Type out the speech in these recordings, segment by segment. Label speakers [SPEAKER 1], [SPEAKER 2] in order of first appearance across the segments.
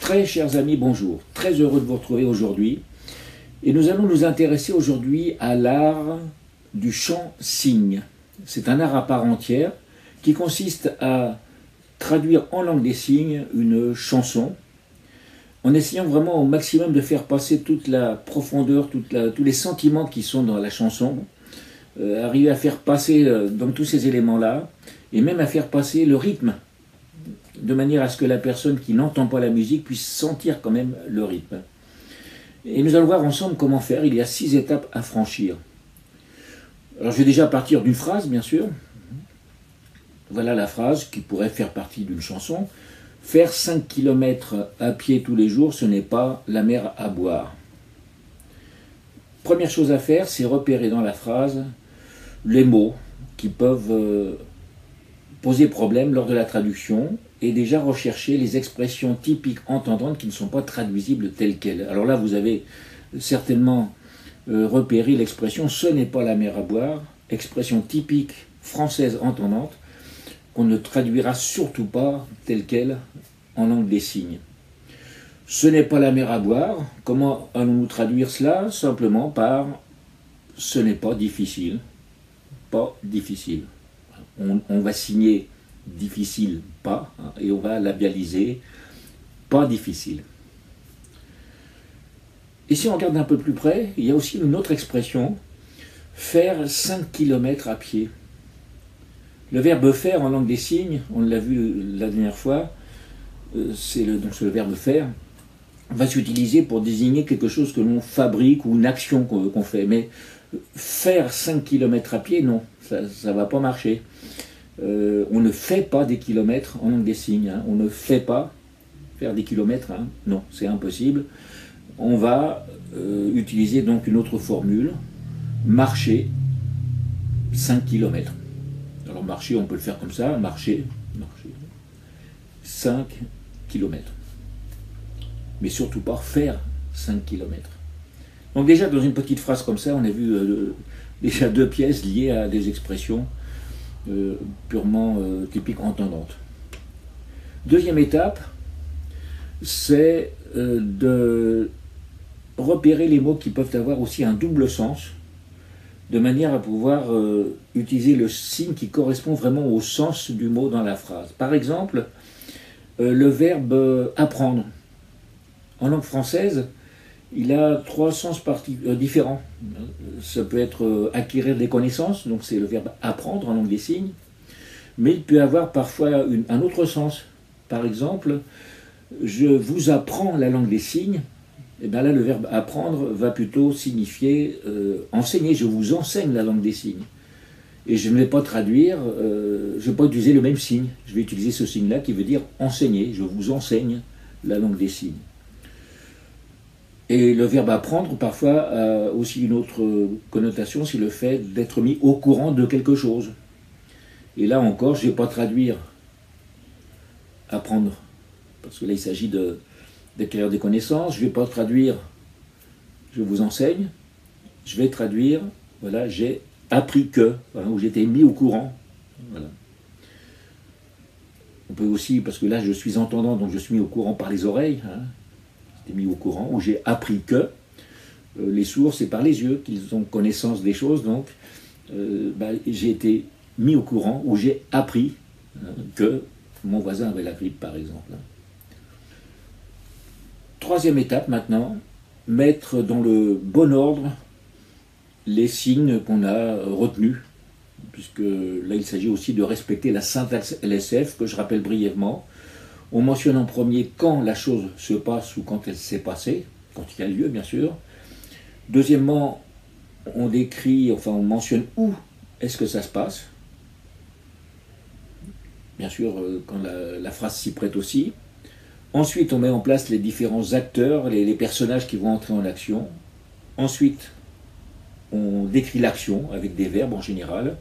[SPEAKER 1] Très chers amis, bonjour. Très heureux de vous retrouver aujourd'hui. Et nous allons nous intéresser aujourd'hui à l'art du chant-signe. C'est un art à part entière qui consiste à traduire en langue des signes une chanson en essayant vraiment au maximum de faire passer toute la profondeur, tous les sentiments qui sont dans la chanson, arriver à faire passer donc tous ces éléments-là et même à faire passer le rythme de manière à ce que la personne qui n'entend pas la musique puisse sentir quand même le rythme. Et nous allons voir ensemble comment faire. Il y a 6 étapes à franchir. Alors je vais déjà partir d'une phrase, bien sûr. Voilà la phrase qui pourrait faire partie d'une chanson. Faire 5 km à pied tous les jours, ce n'est pas la mer à boire. Première chose à faire, c'est repérer dans la phrase les mots qui peuvent poser problème lors de la traduction et déjà rechercher les expressions typiques entendantes qui ne sont pas traduisibles telles quelles. Alors là, vous avez certainement repéré l'expression « ce n'est pas la mer à boire », expression typique française entendante qu'on ne traduira surtout pas telle quelle en langue des signes. Ce n'est pas la mer à boire. Comment allons-nous traduire cela? Simplement par « ce n'est pas difficile ». Pas difficile. On va signer difficile, pas, et on va labialiser pas difficile. Et si on regarde un peu plus près, il y a aussi une autre expression, faire 5 km à pied. Le verbe faire en langue des signes, on l'a vu la dernière fois, c'est le verbe faire, va s'utiliser pour désigner quelque chose que l'on fabrique ou une action qu'on fait. Mais faire 5 km à pied, non, ça ne va pas marcher. On ne fait pas des kilomètres en langue des signes. On ne fait pas faire des kilomètres. Non, c'est impossible. On va utiliser donc une autre formule. Marcher 5 km. Alors marcher, on peut le faire comme ça. Marcher 5 km. Mais surtout pas faire 5 km. Donc déjà, dans une petite phrase comme ça, on a vu déjà 2 pièces liées à des expressions purement typiques entendantes. Deuxième étape, c'est de repérer les mots qui peuvent avoir aussi un double sens, de manière à pouvoir utiliser le signe qui correspond vraiment au sens du mot dans la phrase. Par exemple, le verbe apprendre. En langue française, il a 3 sens différents. Ça peut être acquérir des connaissances, donc c'est le verbe apprendre en langue des signes, mais il peut avoir parfois un autre sens. Par exemple, je vous apprends la langue des signes, et bien là le verbe apprendre va plutôt signifier enseigner, je vous enseigne la langue des signes. Et je ne vais pas traduire, je ne vais pas utiliser le même signe, je vais utiliser ce signe-là qui veut dire enseigner, je vous enseigne la langue des signes. Et le verbe apprendre, parfois, a aussi une autre connotation, c'est le fait d'être mis au courant de quelque chose. Et là encore, je ne vais pas traduire apprendre, parce que là, il s'agit d'acquérir des connaissances. Je ne vais pas traduire je vous enseigne. Je vais traduire, voilà, j'ai appris que, voilà, ou j'étais mis au courant. Voilà. On peut aussi, parce que là, je suis entendant, donc je suis mis au courant par les oreilles, mis au courant, où j'ai appris que les sourds, c'est par les yeux qu'ils ont connaissance des choses, donc j'ai été mis au courant, où j'ai appris que mon voisin avait la grippe, par exemple. Troisième étape maintenant, mettre dans le bon ordre les signes qu'on a retenus, puisque là il s'agit aussi de respecter la syntaxe LSF, que je rappelle brièvement. On mentionne en premier quand la chose se passe ou quand elle s'est passée, quand il y a lieu bien sûr. Deuxièmement, on décrit, enfin on mentionne où est-ce que ça se passe. Bien sûr, quand la phrase s'y prête aussi. Ensuite, on met en place les différents acteurs, les personnages qui vont entrer en action. Ensuite, on décrit l'action avec des verbes en général.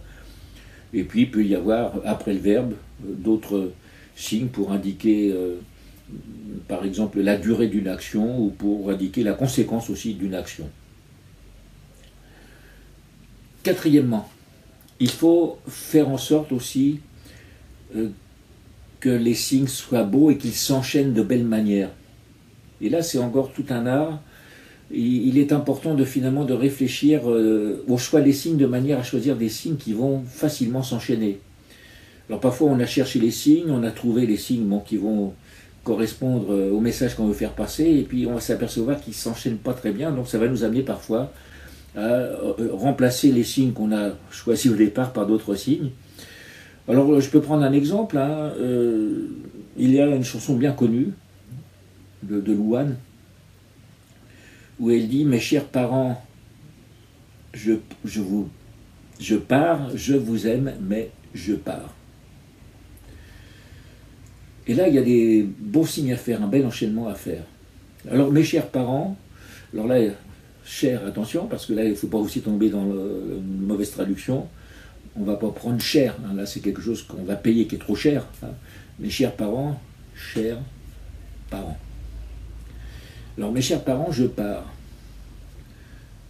[SPEAKER 1] Et puis, il peut y avoir, après le verbe, d'autres signes pour indiquer, par exemple, la durée d'une action ou pour indiquer la conséquence aussi d'une action. Quatrièmement, il faut faire en sorte aussi que les signes soient beaux et qu'ils s'enchaînent de belle manière. Et là, c'est encore tout un art. Il est important finalement de réfléchir au choix des signes de manière à choisir des signes qui vont facilement s'enchaîner. Alors parfois on a cherché les signes, on a trouvé les signes qui vont correspondre au message qu'on veut faire passer, et puis on va s'apercevoir qu'ils ne s'enchaînent pas très bien, donc ça va nous amener parfois à remplacer les signes qu'on a choisis au départ par d'autres signes. Alors je peux prendre un exemple, hein. Il y a une chanson bien connue de Louane, où elle dit « Mes chers parents, je pars, je vous aime, mais je pars ». Et là, il y a des beaux signes à faire, un bel enchaînement à faire. Alors, mes chers parents, alors là, cher, attention, parce que là, il ne faut pas aussi tomber dans une mauvaise traduction. On ne va pas prendre cher, hein. Là, c'est quelque chose qu'on va payer qui est trop cher, hein. Mes chers parents, chers parents. Alors, mes chers parents, je pars.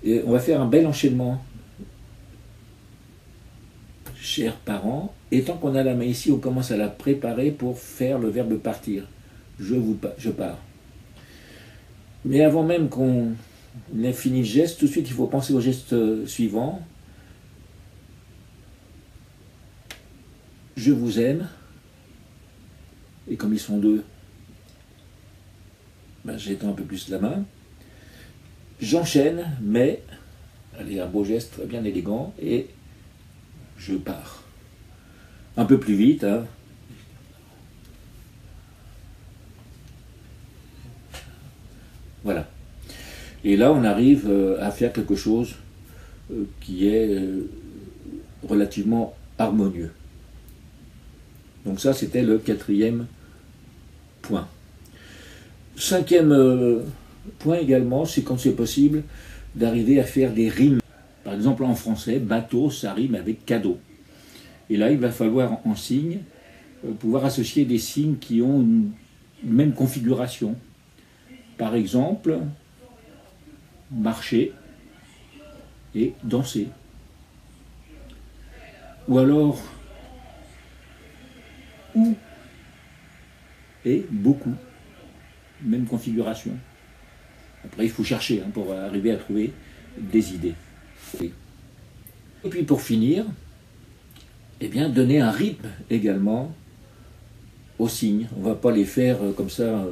[SPEAKER 1] Et on va faire un bel enchaînement. Chers parents, et tant qu'on a la main ici, on commence à la préparer pour faire le verbe partir. Je pars. Mais avant même qu'on ait fini le geste, tout de suite, il faut penser au geste suivant. Je vous aime. Et comme ils sont deux, ben, j'étends un peu plus la main. J'enchaîne, mais, allez, un beau geste bien élégant, et je pars. Un peu plus vite, hein. Voilà. Et là, on arrive à faire quelque chose qui est relativement harmonieux. Donc ça, c'était le 4e point. 5e point également, c'est quand c'est possible d'arriver à faire des rimes. Par exemple, en français, bateau, ça rime avec cadeau. Et là, il va falloir en signe pouvoir associer des signes qui ont une même configuration. Par exemple, marcher et danser. Ou alors, ou et beaucoup. Même configuration. Après, il faut chercher pour arriver à trouver des idées. Et puis pour finir, eh bien, donner un rythme également aux signes. On ne va pas les faire comme ça,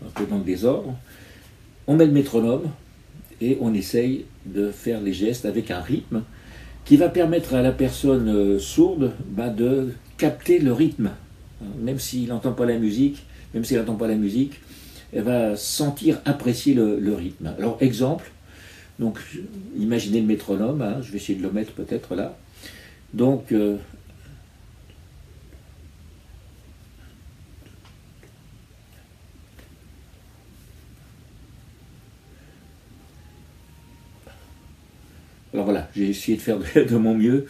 [SPEAKER 1] un peu dans le désordre. On met le métronome et on essaye de faire les gestes avec un rythme qui va permettre à la personne sourde de capter le rythme. Même s'il n'entend pas la musique, elle va sentir, apprécier le rythme. Alors, exemple, donc, imaginez le métronome, hein, je vais essayer de le mettre peut-être là. Donc, alors voilà, j'ai essayé de faire de mon mieux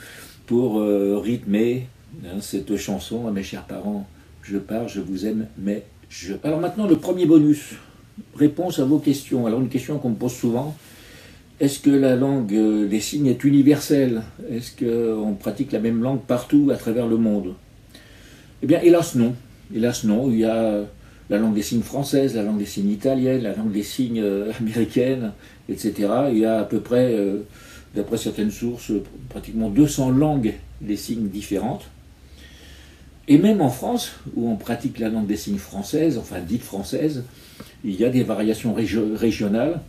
[SPEAKER 1] pour rythmer cette chanson. À mes chers parents, je pars, je vous aime, mais je... Alors maintenant, le premier bonus, réponse à vos questions. Alors une question qu'on me pose souvent, est-ce que la langue des signes est universelle? Est-ce qu'on pratique la même langue partout à travers le monde? Eh bien, hélas non. Hélas non, il y a la langue des signes française, la langue des signes italienne, la langue des signes américaine, etc. Il y a à peu près, d'après certaines sources, pratiquement 200 langues des signes différentes. Et même en France, où on pratique la langue des signes française, enfin dite française, il y a des variations régionales.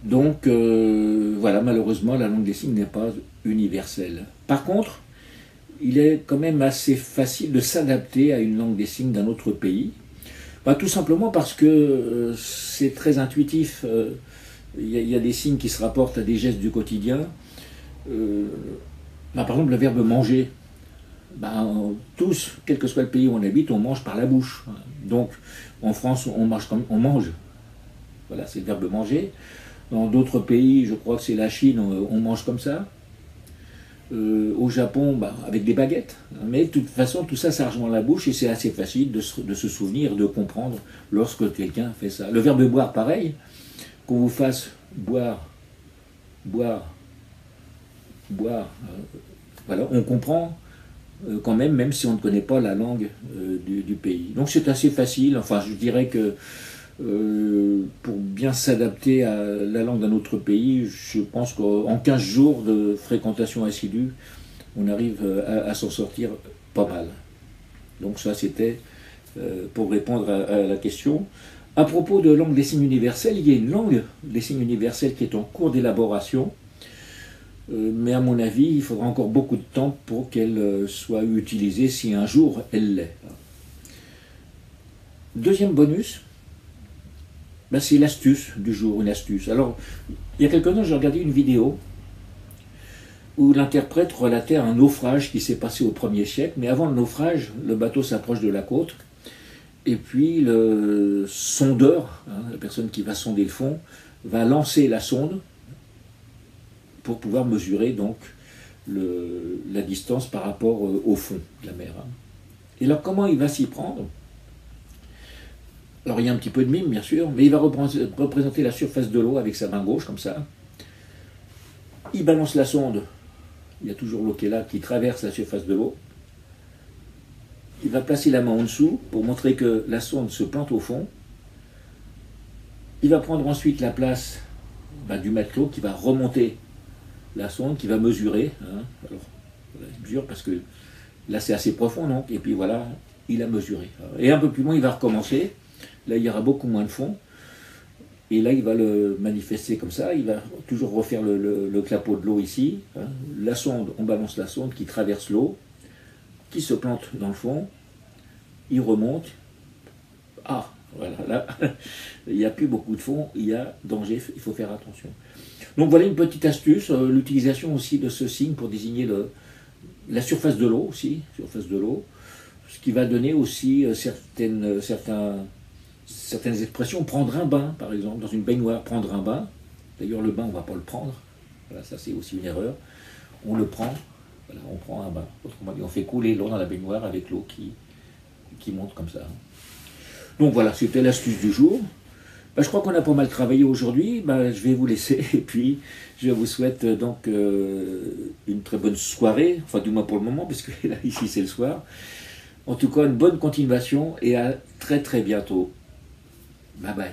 [SPEAKER 1] Donc voilà, malheureusement, la langue des signes n'est pas universelle. Par contre, il est quand même assez facile de s'adapter à une langue des signes d'un autre pays. Tout simplement parce que c'est très intuitif. Il y a des signes qui se rapportent à des gestes du quotidien. Par exemple, le verbe manger. Tous, quel que soit le pays où on habite, on mange par la bouche. Donc, en France, on mange comme on mange. Voilà, c'est le verbe manger. Dans d'autres pays, je crois que c'est la Chine, on mange comme ça. Au Japon, avec des baguettes. Mais de toute façon, tout ça, ça rejoint la bouche et c'est assez facile de se souvenir, de comprendre lorsque quelqu'un fait ça. Le verbe boire, pareil. Qu'on vous fasse boire, boire, boire. Voilà, on comprend quand même, même si on ne connaît pas la langue du pays. Donc c'est assez facile, enfin je dirais que pour bien s'adapter à la langue d'un autre pays, je pense qu'en 15 jours de fréquentation assidue, on arrive à s'en sortir pas mal. Donc ça c'était pour répondre à la question. À propos de langue des signes universels, il y a une langue des signes universels qui est en cours d'élaboration, mais à mon avis, il faudra encore beaucoup de temps pour qu'elle soit utilisée si un jour elle l'est. Deuxième bonus, ben c'est l'astuce du jour, une astuce. Alors, il y a quelque temps, j'ai regardé une vidéo où l'interprète relatait un naufrage qui s'est passé au 1er siècle, mais avant le naufrage, le bateau s'approche de la côte, et puis le sondeur, la personne qui va sonder le fond, va lancer la sonde pour pouvoir mesurer donc la distance par rapport au fond de la mer. Et alors comment il va s'y prendre? Alors il y a un petit peu de mime bien sûr, mais il va représenter la surface de l'eau avec sa main gauche comme ça. Il balance la sonde, il y a toujours l'eau qui est là, qui traverse la surface de l'eau. Il va placer la main en dessous pour montrer que la sonde se plante au fond. Il va prendre ensuite la place du matelot qui va remonter la sonde, qui va mesurer. Alors, voilà, il mesure parce que là c'est assez profond, donc, et puis voilà, il a mesuré. Et un peu plus loin, il va recommencer. Là, il y aura beaucoup moins de fond. Et là, il va le manifester comme ça. Il va toujours refaire le clapot de l'eau ici. La sonde, on balance la sonde qui traverse l'eau, qui se plante dans le fond. Il remonte. Ah, voilà, là, il n'y a plus beaucoup de fond. Il y a danger, il faut faire attention. Donc voilà une petite astuce. L'utilisation aussi de ce signe pour désigner la surface de l'eau aussi. Surface de l'eau. Ce qui va donner aussi certaines expressions, prendre un bain, par exemple, dans une baignoire, prendre un bain. D'ailleurs, le bain, on ne va pas le prendre. Voilà, ça c'est aussi une erreur. On le prend, voilà, on prend un bain. Autrement dit, on fait couler l'eau dans la baignoire avec l'eau qui monte comme ça. Donc voilà, c'était l'astuce du jour. Je crois qu'on a pas mal travaillé aujourd'hui. Je vais vous laisser et puis je vous souhaite donc une très bonne soirée, enfin du moins pour le moment, puisque là, ici c'est le soir. En tout cas, une bonne continuation et à très très bientôt. Bye bye.